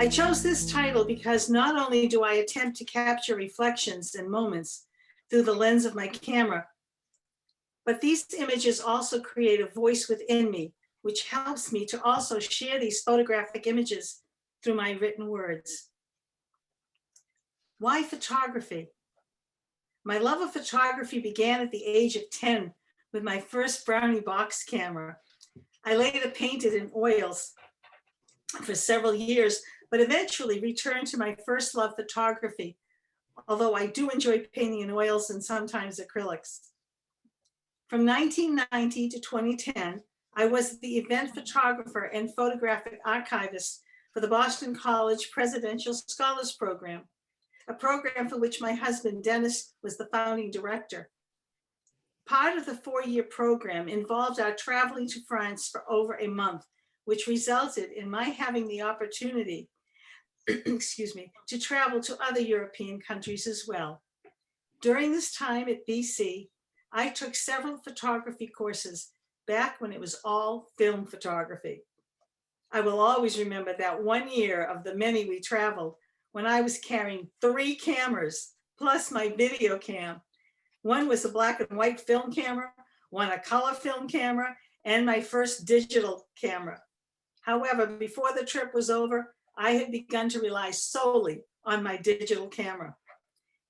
I chose this title because not only do I attempt to capture reflections and moments through the lens of my camera, but these images also create a voice within me, which helps me to also share these photographic images through my written words. Why photography? My love of photography began at the age of 10 with my first Brownie box camera. I later painted in oils for several years, but eventually returned to my first love, photography, although I do enjoy painting in oils and sometimes acrylics. From 1990 to 2010, I was the event photographer and photographic archivist for the Boston College Presidential Scholars Program, a program for which my husband, Dennis, was the founding director. Part of the 4-year program involved our traveling to France for over a month, which resulted in my having the opportunity, excuse me, to travel to other European countries as well. During this time at BC, I took several photography courses back when it was all film photography. I will always remember that one year of the many we traveled when I was carrying 3 cameras plus my video cam. One was a black and white film camera, one a color film camera, and my first digital camera. However, before the trip was over, I had begun to rely solely on my digital camera.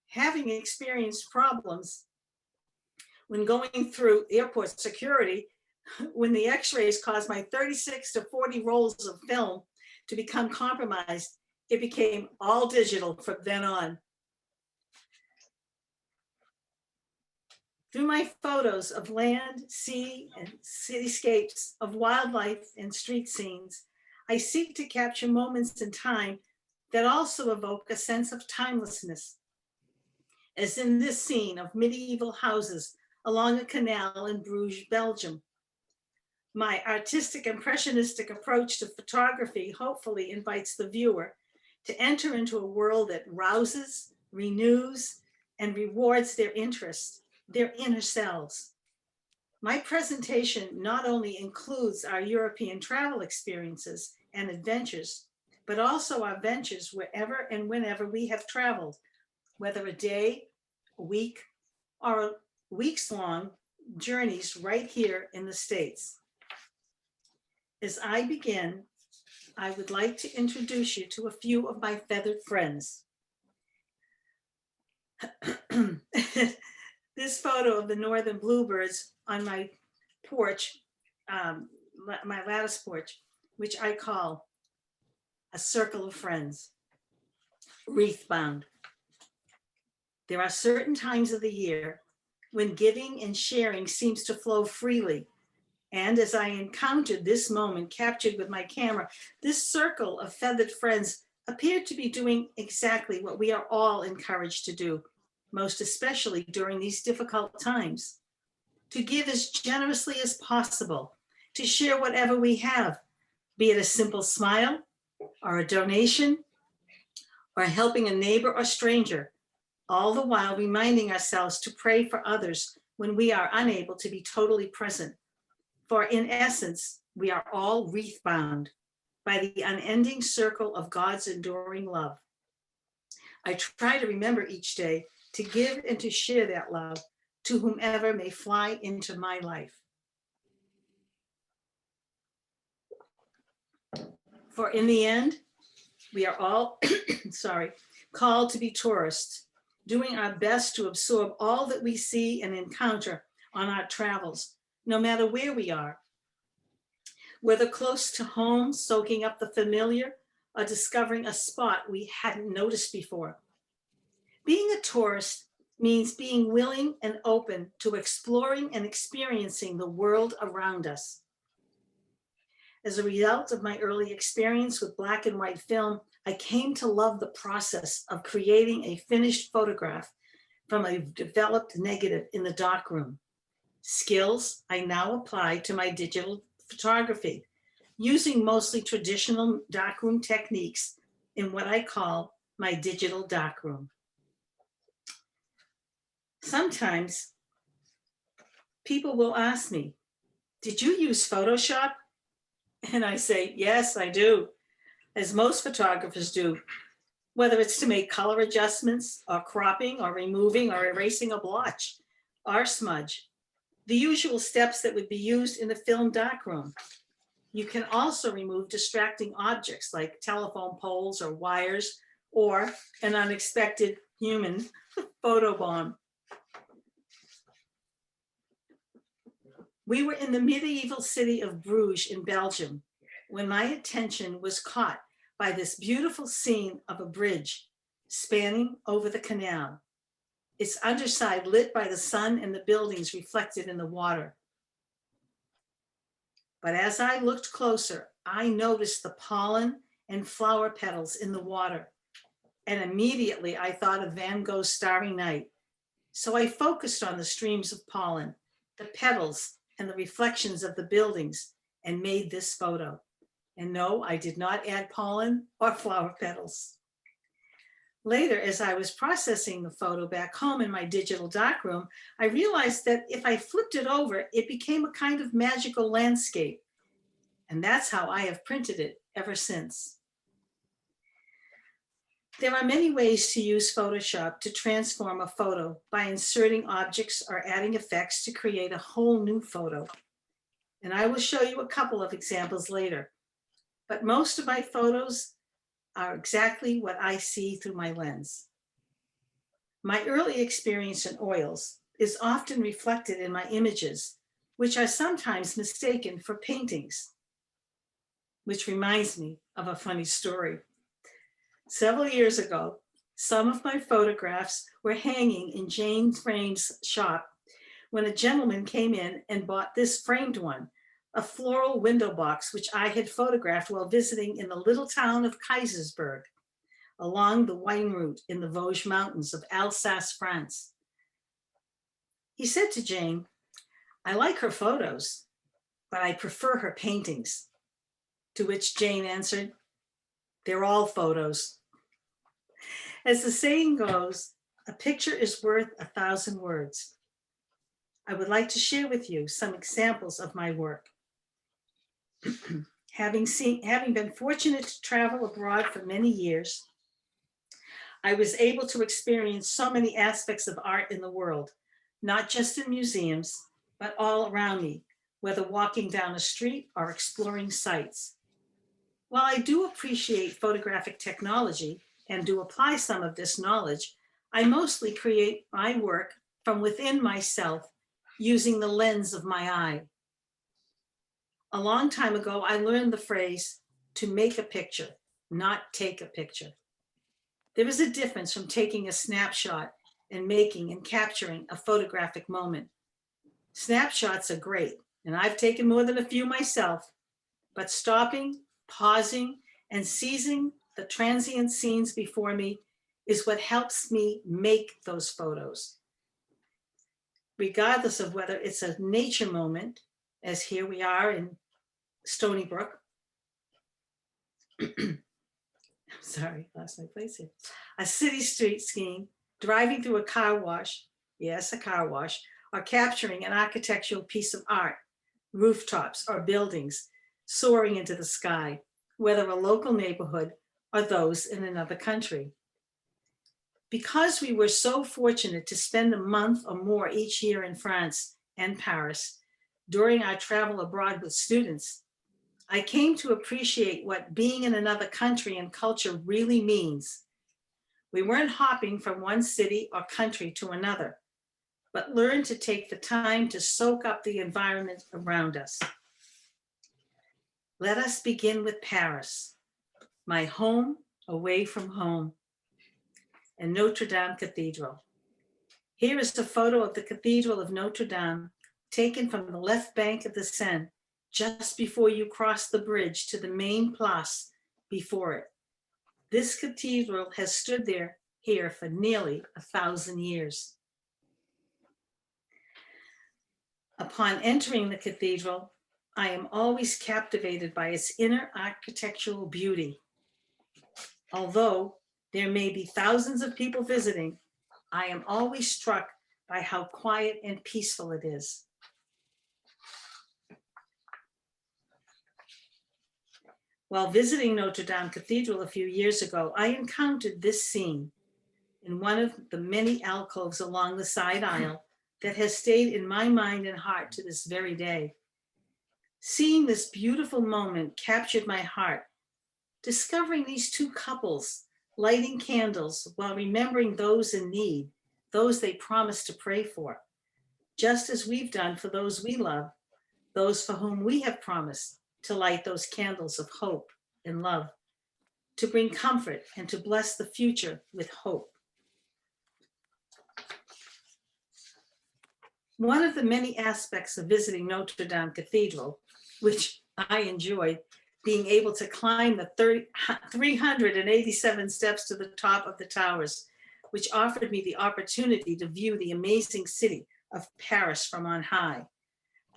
Having experienced problems when going through airport security, when the x-rays caused my 36 to 40 rolls of film to become compromised, it became all digital from then on. Through my photos of land, sea, and cityscapes, of wildlife and street scenes, I seek to capture moments in time that also evoke a sense of timelessness, as in this scene of medieval houses along a canal in Bruges, Belgium. My artistic impressionistic approach to photography hopefully invites the viewer to enter into a world that rouses, renews, and rewards their interest, their inner selves. My presentation not only includes our European travel experiences and adventures, but also our ventures wherever and whenever we have traveled, whether a day, a week, or weeks-long journeys right here in the States. As I begin, I would like to introduce you to a few of my feathered friends. This photo of the northern bluebirds on my porch, my lattice porch, which I call a circle of friends, wreath bound. There are certain times of the year when giving and sharing seems to flow freely. And as I encountered this moment captured with my camera, this circle of feathered friends appeared to be doing exactly what we are all encouraged to do, most especially during these difficult times: to give as generously as possible, to share whatever we have, be it a simple smile or a donation or helping a neighbor or stranger, all the while reminding ourselves to pray for others when we are unable to be totally present. For in essence, we are all wreath bound by the unending circle of God's enduring love. I try to remember each day to give and to share that love to whomever may fly into my life. For in the end, we are all called to be tourists, doing our best to absorb all that we see and encounter on our travels, no matter where we are. Whether close to home, soaking up the familiar, or discovering a spot we hadn't noticed before. Being a tourist means being willing and open to exploring and experiencing the world around us. As a result of my early experience with black and white film, I came to love the process of creating a finished photograph from a developed negative in the darkroom. Skills I now apply to my digital photography, using mostly traditional darkroom techniques in what I call my digital darkroom. Sometimes people will ask me, "Did you use Photoshop?" And I say, "Yes, I do." as most photographers do, whether it's to make color adjustments or cropping or removing or erasing a blotch or smudge, the usual steps that would be used in the film darkroom. You can also remove distracting objects like telephone poles or wires or an unexpected human photobomb. We were in the medieval city of Bruges in Belgium when my attention was caught by this beautiful scene of a bridge spanning over the canal, its underside lit by the sun and the buildings reflected in the water. But as I looked closer, I noticed the pollen and flower petals in the water, and immediately I thought of Van Gogh's Starry Night. So I focused on the streams of pollen, the petals, and the reflections of the buildings and made this photo. And no, I did not add pollen or flower petals. Later, as I was processing the photo back home in my digital darkroom, I realized that if I flipped it over, it became a kind of magical landscape. And that's how I have printed it ever since. There are many ways to use Photoshop to transform a photo by inserting objects or adding effects to create a whole new photo. And I will show you a couple of examples later. But most of my photos are exactly what I see through my lens. My early experience in oils is often reflected in my images, which are sometimes mistaken for paintings. Which reminds me of a funny story. Several years ago, some of my photographs were hanging in Jane Frame's shop when a gentleman came in and bought this framed one, a floral window box, which I had photographed while visiting in the little town of Kaisersberg, along the wine route in the Vosges Mountains of Alsace, France. He said to Jane, "I like her photos, but I prefer her paintings." To which Jane answered, "They're all photos." As the saying goes, a picture is worth 1,000 words. I would like to share with you some examples of my work. Having been fortunate to travel abroad for many years, I was able to experience so many aspects of art in the world, not just in museums, but all around me, whether walking down a street or exploring sites. While I do appreciate photographic technology and do apply some of this knowledge, I mostly create my work from within myself using the lens of my eye. A long time ago, I learned the phrase to make a picture, not take a picture. There is a difference from taking a snapshot and making and capturing a photographic moment. Snapshots are great, and I've taken more than a few myself, but stopping, pausing, and seizing the transient scenes before me is what helps me make those photos. Regardless of whether it's a nature moment, as here we are in Stony Brook. Sorry, lost my place here. A city street skiing, driving through a car wash, yes, a car wash, or capturing an architectural piece of art, rooftops or buildings soaring into the sky, whether a local neighborhood or those in another country. Because we were so fortunate to spend a month or more each year in France and Paris during our travel abroad with students, I came to appreciate what being in another country and culture really means. We weren't hopping from one city or country to another, but learned to take the time to soak up the environment around us. Let us begin with Paris, my home away from home, and Notre Dame Cathedral. Here is a photo of the Cathedral of Notre Dame taken from the left bank of the Seine, just before you cross the bridge to the main place before it. This cathedral has stood here for nearly 1,000 years. Upon entering the cathedral, I am always captivated by its inner architectural beauty. Although there may be thousands of people visiting, I am always struck by how quiet and peaceful it is. While visiting Notre Dame Cathedral a few years ago, I encountered this scene in one of the many alcoves along the side aisle that has stayed in my mind and heart to this very day. Seeing this beautiful moment captured my heart. Discovering these two couples lighting candles while remembering those in need, those they promised to pray for, just as we've done for those we love, those for whom we have promised to light those candles of hope and love, to bring comfort and to bless the future with hope. One of the many aspects of visiting Notre Dame Cathedral, which I enjoyed, being able to climb the 387 steps to the top of the towers, which offered me the opportunity to view the amazing city of Paris from on high.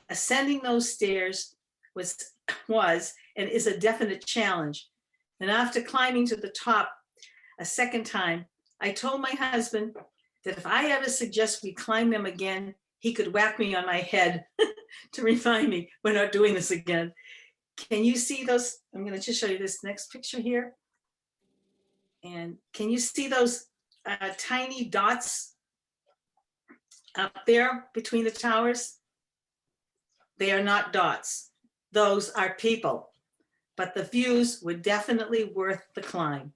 Ascending those stairs was and is a definite challenge. And after climbing to the top a second time, I told my husband that if I ever suggest we climb them again, he could whack me on my head to remind me we're not doing this again. Can you see those? I'm going to just show you this next picture here. And can you see those tiny dots up there between the towers? They are not dots. Those are people. But the views were definitely worth the climb.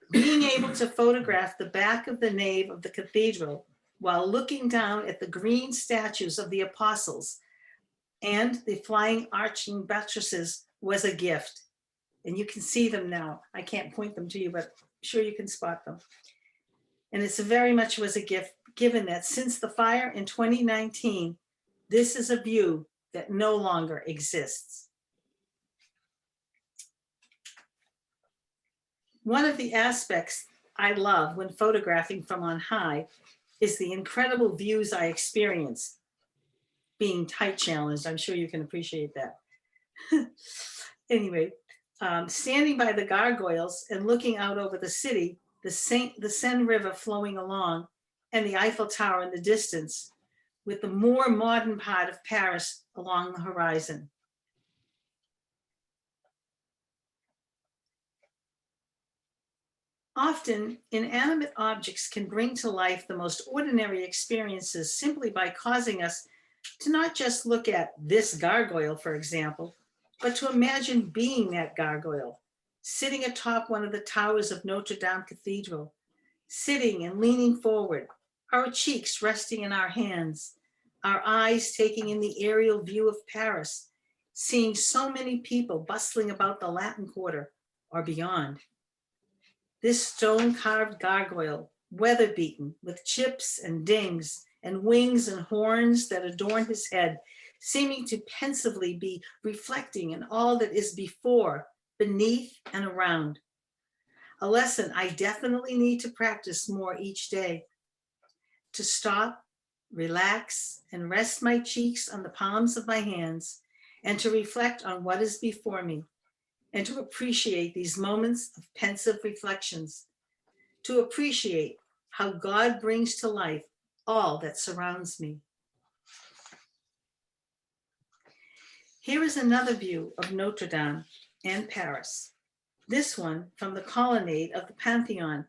Being able to photograph the back of the nave of the cathedral while looking down at the green statues of the apostles and the flying arching buttresses was a gift. And you can see them now. I can't point them to you, but I'm sure you can spot them. And it's very much was a gift, given that since the fire in 2019, this is a view that no longer exists. One of the aspects I love when photographing from on high is the incredible views I experience. Being height challenged, I'm sure you can appreciate that. Anyway, standing by the gargoyles and looking out over the city, the Seine River flowing along, and the Eiffel Tower in the distance, with the more modern part of Paris along the horizon. Often, inanimate objects can bring to life the most ordinary experiences simply by causing us to not just look at this gargoyle, for example, but to imagine being that gargoyle, sitting atop one of the towers of Notre Dame Cathedral, sitting and leaning forward, our cheeks resting in our hands, our eyes taking in the aerial view of Paris, seeing so many people bustling about the Latin Quarter or beyond. This stone-carved gargoyle, weather-beaten, with chips and dings and wings and horns that adorn his head, seeming to pensively be reflecting in all that is before, beneath, and around. A lesson I definitely need to practice more each day. To stop, relax, and rest my cheeks on the palms of my hands, and to reflect on what is before me, and to appreciate these moments of pensive reflections, to appreciate how God brings to life all that surrounds me. Here is another view of Notre Dame and Paris. This one from the colonnade of the Pantheon,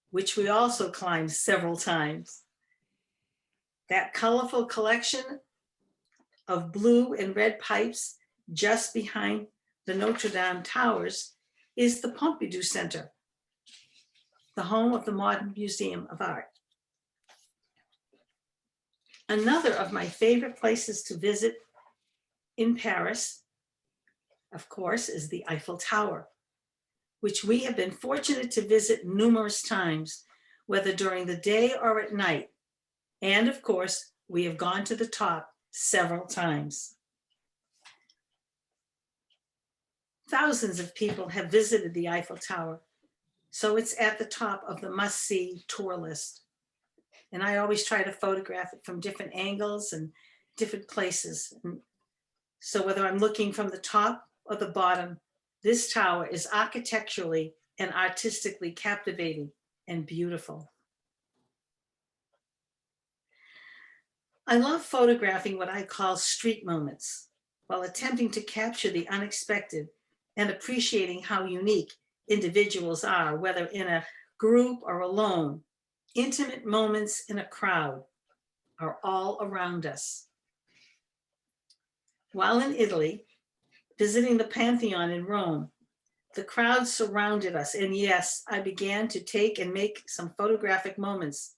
which we also climbed several times. That colorful collection of blue and red pipes just behind the Notre Dame towers is the Pompidou Center, the home of the Modern Museum of Art. Another of my favorite places to visit in Paris, of course, is the Eiffel Tower, which we have been fortunate to visit numerous times, whether during the day or at night. And of course, we have gone to the top several times. Thousands of people have visited the Eiffel Tower, so it's at the top of the must-see tour list. And I always try to photograph it from different angles and different places. And so whether I'm looking from the top or the bottom, this tower is architecturally and artistically captivating and beautiful. I love photographing what I call street moments, while attempting to capture the unexpected and appreciating how unique individuals are, whether in a group or alone. Intimate moments in a crowd are all around us. While in Italy, visiting the Pantheon in Rome, the crowd surrounded us, and yes, I began to take and make some photographic moments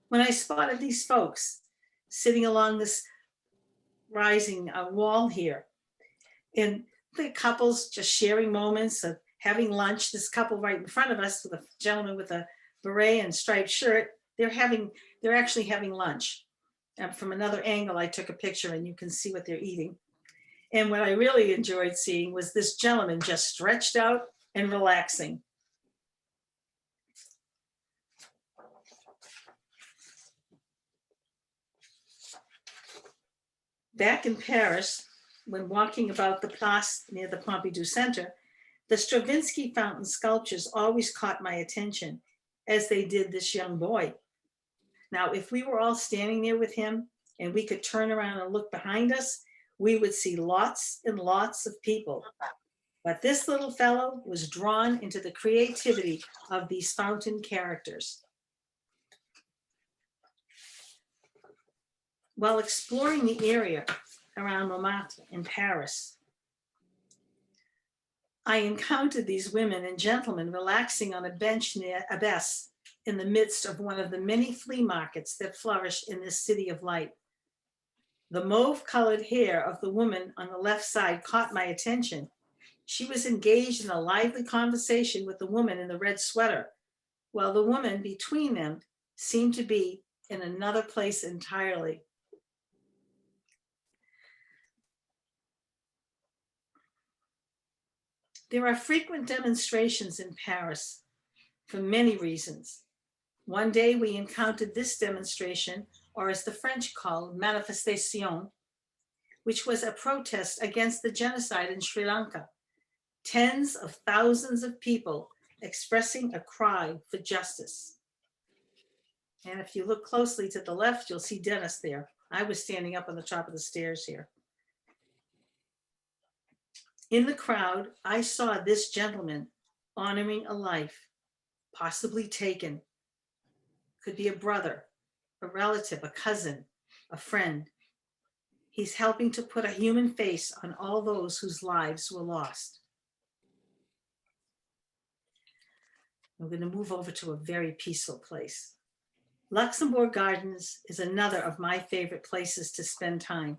when I spotted these folks sitting along this rising wall here, and the couples just sharing moments of having lunch. This couple right in front of us, with a gentleman with a beret and striped shirt, they're actually having lunch. From another angle, I took a picture, and you can see what they're eating. And what I really enjoyed seeing was this gentleman just stretched out and relaxing. Back in Paris, when walking about the Place near the Pompidou Center, the Stravinsky fountain sculptures always caught my attention, as they did this young boy. Now, if we were all standing there with him and we could turn around and look behind us, we would see lots and lots of people. But this little fellow was drawn into the creativity of these fountain characters. While exploring the area around Montmartre in Paris, I encountered these women and gentlemen relaxing on a bench near Abbesse in the midst of one of the many flea markets that flourish in this city of light. The mauve-colored hair of the woman on the left side caught my attention. She was engaged in a lively conversation with the woman in the red sweater, while the woman between them seemed to be in another place entirely. There are frequent demonstrations in Paris for many reasons. One day we encountered this demonstration, or as the French call manifestation, which was a protest against the genocide in Sri Lanka. Tens of thousands of people expressing a cry for justice. And if you look closely to the left, you'll see Dennis there. I was standing up on the top of the stairs here. In the crowd, I saw this gentleman honoring a life, possibly taken. Could be a brother, a relative, a cousin, a friend. He's helping to put a human face on all those whose lives were lost. I'm going to move over to a very peaceful place. Luxembourg Gardens is another of my favorite places to spend time.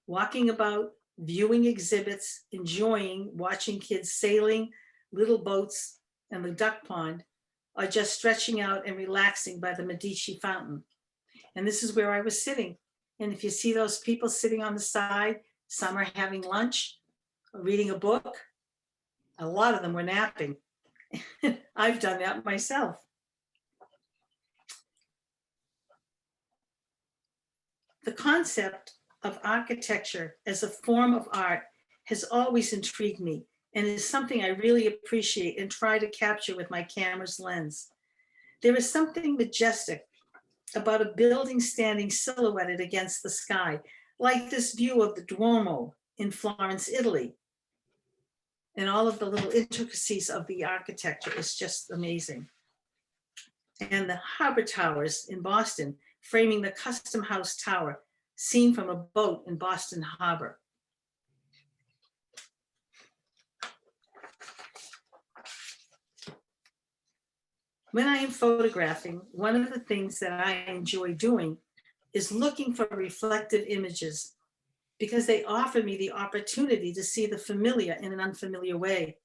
Walking about, viewing exhibits, enjoying watching kids sailing little boats in the duck pond, or just stretching out and relaxing by the Medici fountain. And this is where I was sitting. And if you see those people sitting on the side, some are having lunch or reading a book. A lot of them were napping. I've done that myself. The concept of architecture as a form of art has always intrigued me and is something I really appreciate and try to capture with my camera's lens. There is something majestic about a building standing silhouetted against the sky, like this view of the Duomo in Florence, Italy. And all of the little intricacies of the architecture is just amazing. And the harbor towers in Boston, framing the Custom House Tower, seen from a boat in Boston Harbor. When I am photographing, one of the things that I enjoy doing is looking for reflective images, because they offer me the opportunity to see the familiar in an unfamiliar way.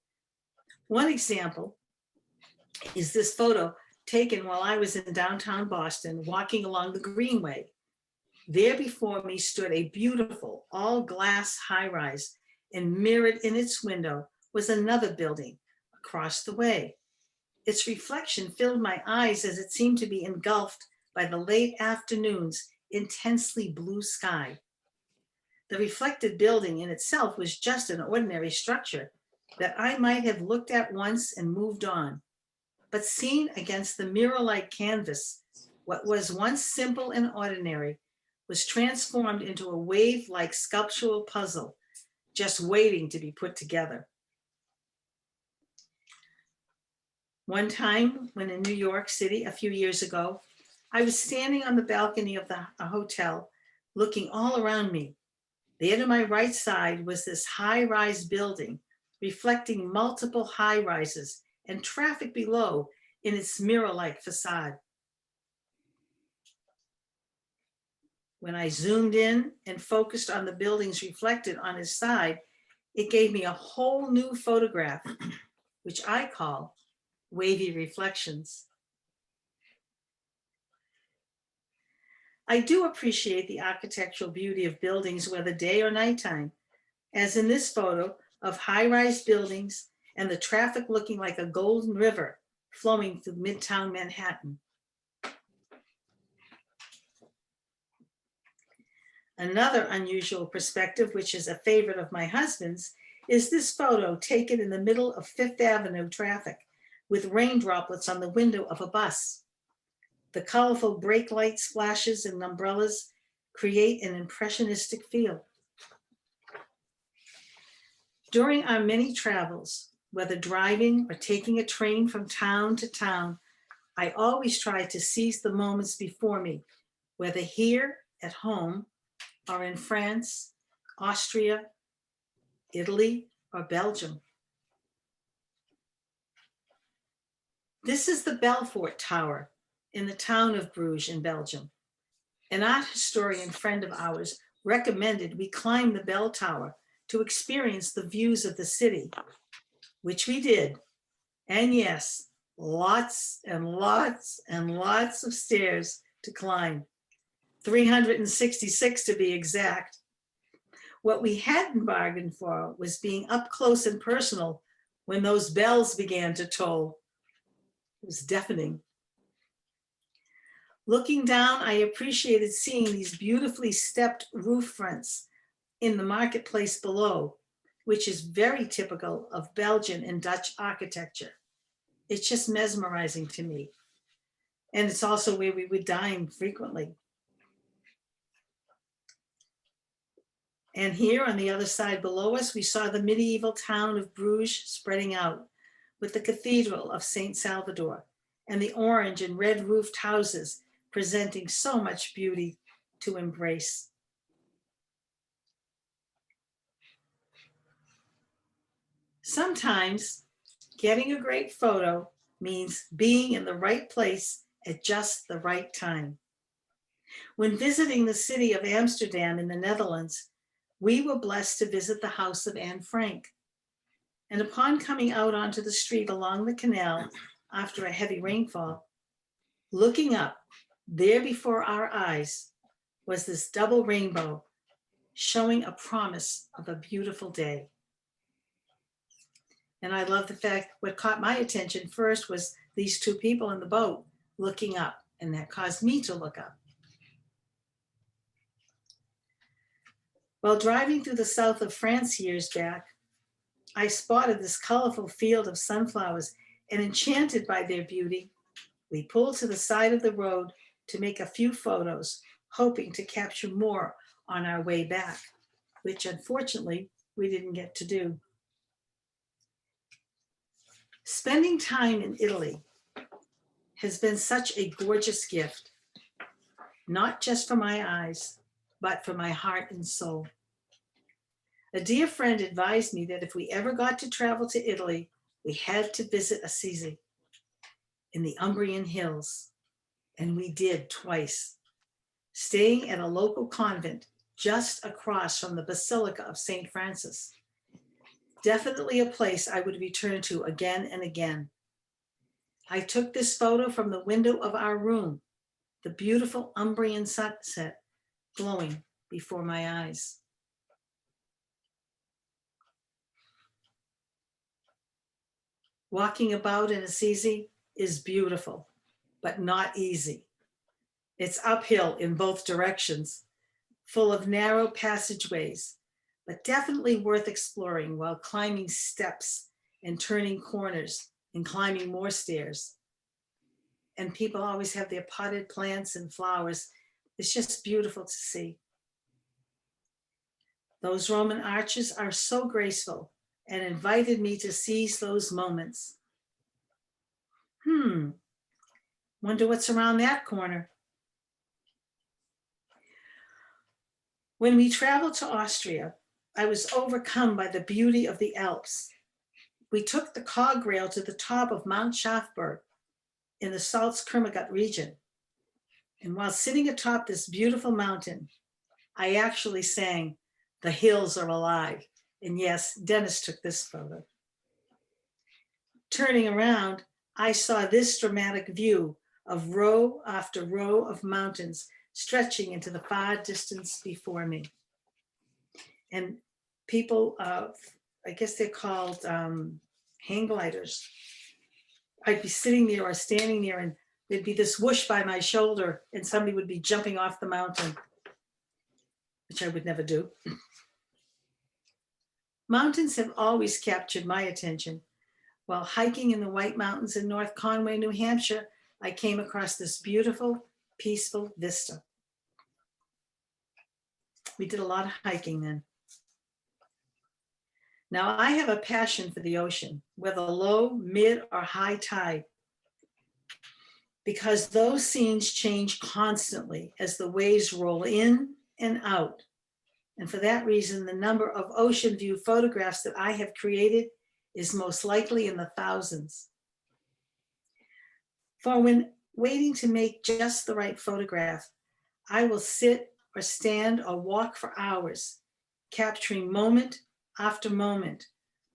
One example is this photo taken while I was in downtown Boston, walking along the Greenway. There before me stood a beautiful all glass high-rise, and mirrored in its window was another building across the way. Its reflection filled my eyes as it seemed to be engulfed by the late afternoon's intensely blue sky. The reflected building in itself was just an ordinary structure that I might have looked at once and moved on. But seen against the mirror-like canvas, what was once simple and ordinary was transformed into a wave-like sculptural puzzle just waiting to be put together. One time when in New York City a few years ago, I was standing on the balcony of a hotel looking all around me. There to my right side was this high-rise building reflecting multiple high-rises and traffic below in its mirror-like facade. When I zoomed in and focused on the buildings reflected on its side, it gave me a whole new photograph, which I call wavy reflections. I do appreciate the architectural beauty of buildings, whether day or nighttime, as in this photo of high-rise buildings and the traffic looking like a golden river flowing through Midtown Manhattan. Another unusual perspective, which is a favorite of my husband's, is this photo taken in the middle of Fifth Avenue traffic with rain droplets on the window of a bus. The colorful brake light splashes and umbrellas create an impressionistic feel. During our many travels, whether driving or taking a train from town to town, I always try to seize the moments before me, whether here at home or in France, Austria, Italy, or Belgium. This is the Belfort Tower in the town of Bruges in Belgium. An art historian friend of ours recommended we climb the bell tower to experience the views of the city, which we did. And yes, lots and lots and lots of stairs to climb, 366 to be exact. What we hadn't bargained for was being up close and personal when those bells began to toll. It was deafening. Looking down, I appreciated seeing these beautifully stepped roof fronts in the marketplace below, which is very typical of Belgian and Dutch architecture. It's just mesmerizing to me. And it's also where we would dine frequently. And here on the other side below us, we saw the medieval town of Bruges spreading out with the Cathedral of St. Salvador and the orange and red roofed houses presenting so much beauty to embrace. Sometimes getting a great photo means being in the right place at just the right time. When visiting the city of Amsterdam in the Netherlands, we were blessed to visit the house of Anne Frank. And upon coming out onto the street along the canal after a heavy rainfall, looking up, there before our eyes was this double rainbow showing a promise of a beautiful day. And I love the fact what caught my attention first was these two people in the boat looking up, and that caused me to look up. While driving through the south of France years back, I spotted this colorful field of sunflowers, and enchanted by their beauty, we pulled to the side of the road to make a few photos, hoping to capture more on our way back, which unfortunately we didn't get to do. Spending time in Italy has been such a gorgeous gift, not just for my eyes, but for my heart and soul. A dear friend advised me that if we ever got to travel to Italy, we had to visit Assisi in the Umbrian Hills, and we did twice, staying at a local convent just across from the Basilica of St. Francis. Definitely a place I would return to again and again. I took this photo from the window of our room, the beautiful Umbrian sunset glowing before my eyes. Walking about in Assisi is beautiful, but not easy. It's uphill in both directions, full of narrow passageways, but definitely worth exploring while climbing steps and turning corners and climbing more stairs. And people always have their potted plants and flowers. It's just beautiful to see. Those Roman arches are so graceful and invited me to seize those moments. Wonder what's around that corner. When we traveled to Austria, I was overcome by the beauty of the Alps. We took the cog rail to the top of Mount Schafberg in the Salzkammergut region. And while sitting atop this beautiful mountain, I actually sang, "The hills are alive." And yes, Dennis took this photo. Turning around, I saw this dramatic view of row after row of mountains stretching into the far distance before me. And people, I guess they're called hang gliders. I'd be sitting there or standing there and there'd be this whoosh by my shoulder and somebody would be jumping off the mountain, which I would never do. Mountains have always captured my attention. While hiking in the White Mountains in North Conway, New Hampshire, I came across this beautiful, peaceful vista. We did a lot of hiking then. Now I have a passion for the ocean, whether low, mid, or high tide, because those scenes change constantly as the waves roll in and out. And for that reason, the number of ocean view photographs that I have created is most likely in the thousands. For when waiting to make just the right photograph, I will sit or stand or walk for hours, capturing moment after moment,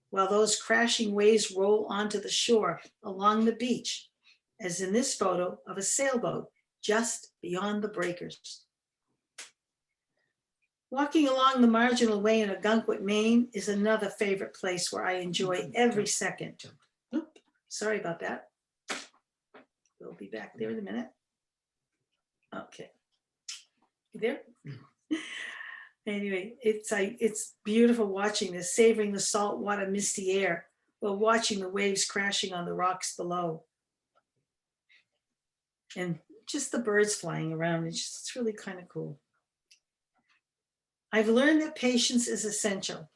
while those crashing waves roll onto the shore along the beach, as in this photo of a sailboat just beyond the breakers. Walking along the marginal way in Ogunquit, Maine is another favorite place where I enjoy every second. Oop, sorry about that. We'll be back there in a minute. Okay. You there? Anyway, it's beautiful watching this, savoring the saltwater misty air while watching the waves crashing on the rocks below. And just the birds flying around, it's really kind of cool. I've learned that patience is essential.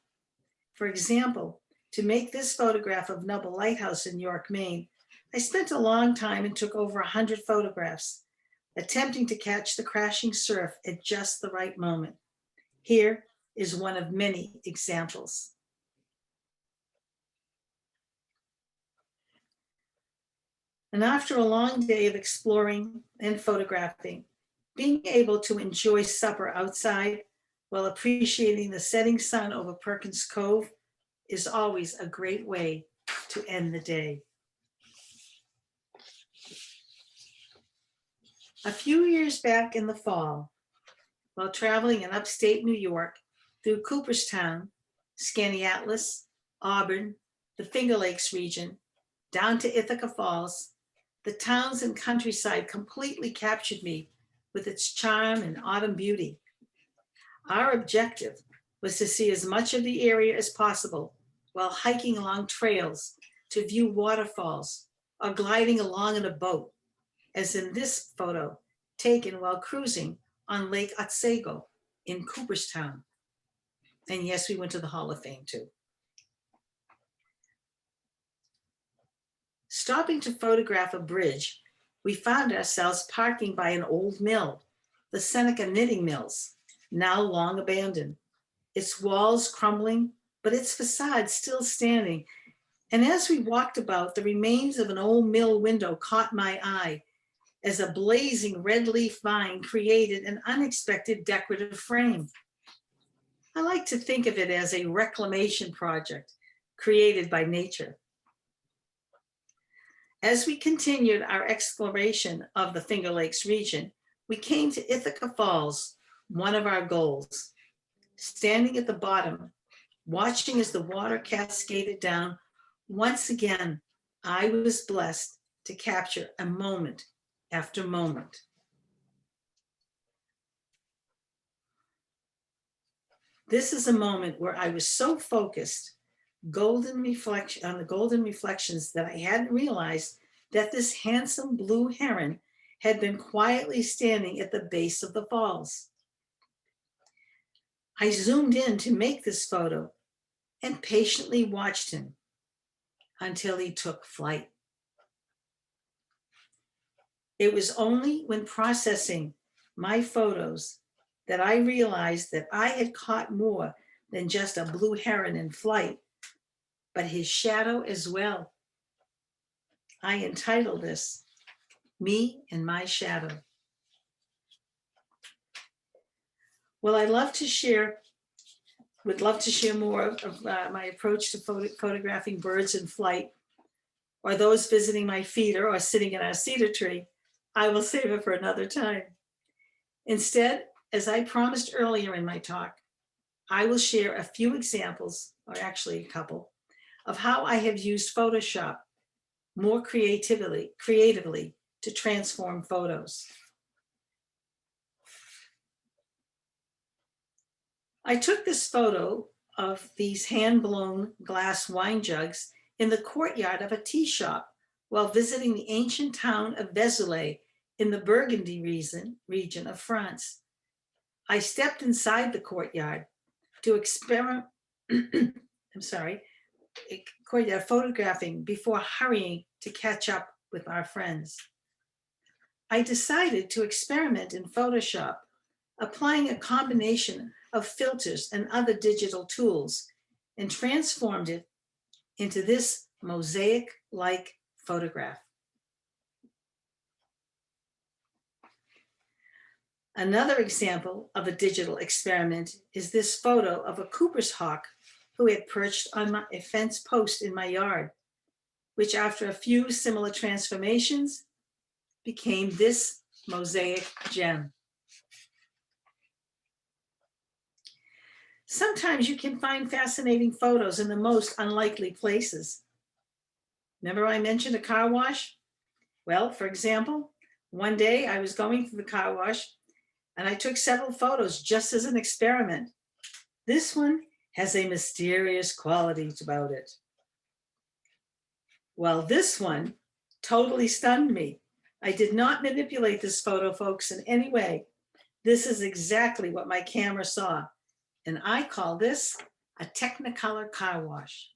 For example, to make this photograph of Nubble Lighthouse in York, Maine, I spent a long time and took over 100 photographs, attempting to catch the crashing surf at just the right moment. Here is one of many examples. And after a long day of exploring and photographing, being able to enjoy supper outside while appreciating the setting sun over Perkins Cove is always a great way to end the day. A few years back in the fall, while traveling in upstate New York through Cooperstown, Skaneateles, Auburn, the Finger Lakes region, down to Ithaca Falls, the towns and countryside completely captured me with its charm and autumn beauty. Our objective was to see as much of the area as possible while hiking along trails to view waterfalls or gliding along in a boat, as in this photo taken while cruising on Lake Otsego in Cooperstown. And yes, we went to the Hall of Fame too. Stopping to photograph a bridge, we found ourselves parking by an old mill, the Seneca Knitting Mills, now long abandoned. Its walls crumbling, but its facade still standing. And as we walked about, the remains of an old mill window caught my eye as a blazing red leaf vine created an unexpected decorative frame. I like to think of it as a reclamation project created by nature. As we continued our exploration of the Finger Lakes region, we came to Ithaca Falls, one of our goals. Standing at the bottom, watching as the water cascaded down, once again, I was blessed to capture a moment after moment. This is a moment where I was so focused on the golden reflections that I hadn't realized that this handsome blue heron had been quietly standing at the base of the falls. I zoomed in to make this photo and patiently watched him until he took flight. It was only when processing my photos that I realized that I had caught more than just a blue heron in flight, but his shadow as well. I entitled this, Me and My Shadow. Well, would love to share more of my approach to photographing birds in flight, or those visiting my feeder or sitting in our cedar tree. I will save it for another time. Instead, as I promised earlier in my talk, I will share a few examples, or actually a couple, of how I have used Photoshop more creatively to transform photos. I took this photo of these hand-blown glass wine jugs in the courtyard of a tea shop while visiting the ancient town of Vesoul in the Burgundy region of France. I stepped inside the courtyard to experiment, courtyard photographing before hurrying to catch up with our friends. I decided to experiment in Photoshop, applying a combination of filters and other digital tools, and transformed it into this mosaic-like photograph. Another example of a digital experiment is this photo of a Cooper's hawk who had perched on a fence post in my yard, which after a few similar transformations became this mosaic gem. Sometimes you can find fascinating photos in the most unlikely places. Remember I mentioned a car wash? Well, for example, one day I was going through the car wash and I took several photos just as an experiment. This one has a mysterious quality about it. Well, this one totally stunned me. I did not manipulate this photo, folks, in any way. This is exactly what my camera saw. And I call this a Technicolor car wash.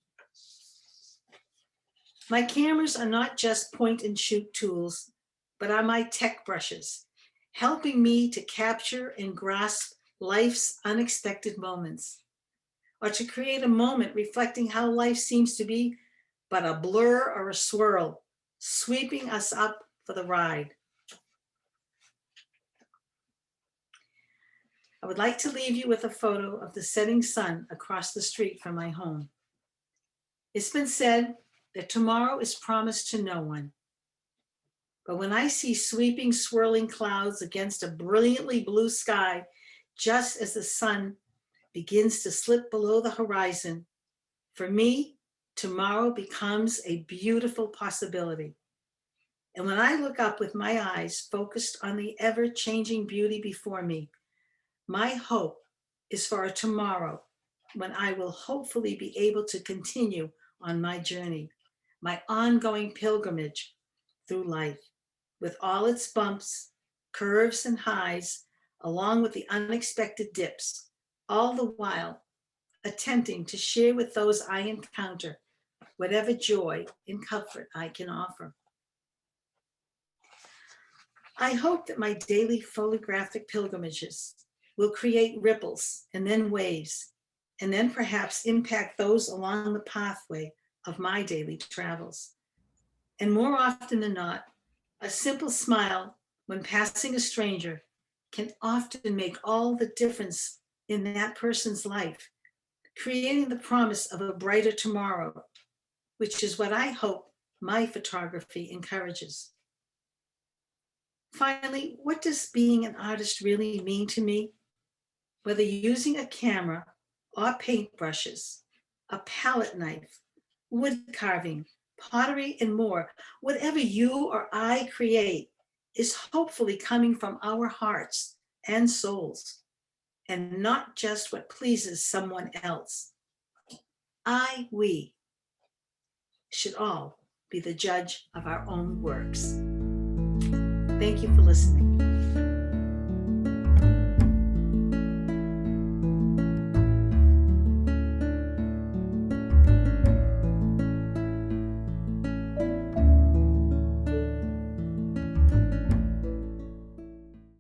My cameras are not just point and shoot tools, but are my tech brushes, helping me to capture and grasp life's unexpected moments, or to create a moment reflecting how life seems to be but a blur or a swirl, sweeping us up for the ride. I would like to leave you with a photo of the setting sun across the street from my home. It's been said that tomorrow is promised to no one. But when I see sweeping, swirling clouds against a brilliantly blue sky, just as the sun begins to slip below the horizon, for me, tomorrow becomes a beautiful possibility. And when I look up with my eyes focused on the ever-changing beauty before me, my hope is for a tomorrow when I will hopefully be able to continue on my journey, my ongoing pilgrimage through life, with all its bumps, curves, and highs, along with the unexpected dips, all the while attempting to share with those I encounter whatever joy and comfort I can offer. I hope that my daily photographic pilgrimages will create ripples and then waves, and then perhaps impact those along the pathway of my daily travels. And more often than not, a simple smile when passing a stranger can often make all the difference in that person's life, creating the promise of a brighter tomorrow, which is what I hope my photography encourages. Finally, what does being an artist really mean to me? Whether using a camera or paintbrushes, a palette knife, wood carving, pottery, and more, whatever you or I create is hopefully coming from our hearts and souls, and not just what pleases someone else. We should all be the judge of our own works. Thank you for listening.